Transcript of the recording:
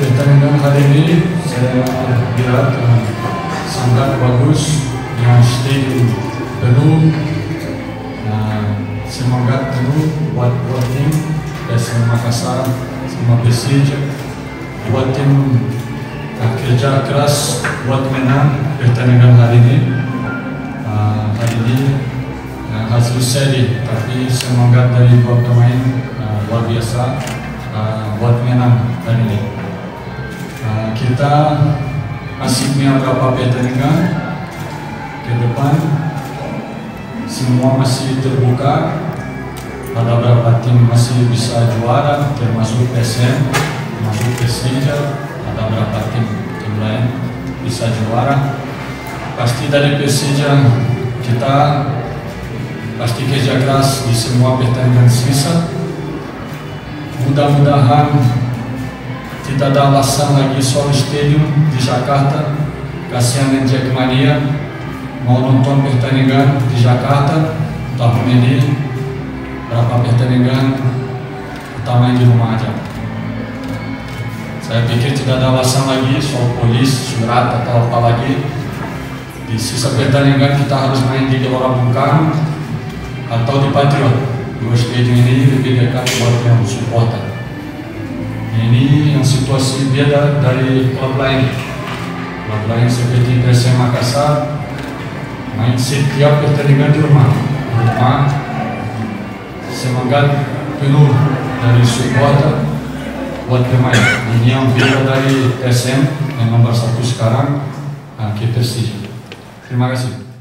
pertandingan hari ini saya lihat sangat bagus, yang stadium penuh, semangat penuh buat tim PSM Makassar sama Persija, buat tim kerja keras buat menang pertandingan hari ini. Hari ini hasil seri, tapi semangat dari dua pemain luar biasa buat menang hari ini. Kita masih punya beberapa pertandingan ke depan, semua masih terbuka. Ada beberapa tim masih bisa juara, termasuk PSM, termasuk Persija. Ada beberapa tim lain bisa juara. Pasti dari Persija kita pasti kerja keras di semua pertandingan sisa. Mudah-mudahan tidak ada alasan lagi soal stadium di Jakarta. Kasihan Jackmania mau nonton pertandingan di Jakarta tahun ini. Berapa pertandingan kita main di rumah aja. Saya pikir tidak ada alasan lagi soal polis, surat atau apa lagi. Di sisa pertandingan kita harus main di Gelora Bung Karno atau di Patriot. Dua stadium ini lebih dekat buat yang supporter. Ini yang situasi beda dari klub lain. Klub lain seperti PSM Makassar main setiap pertandingan di rumah. Semangat penuh dari supporter buat pemain. Ini yang beda dari PSM yang nomor 1 sekarang, ke Persija. Terima kasih.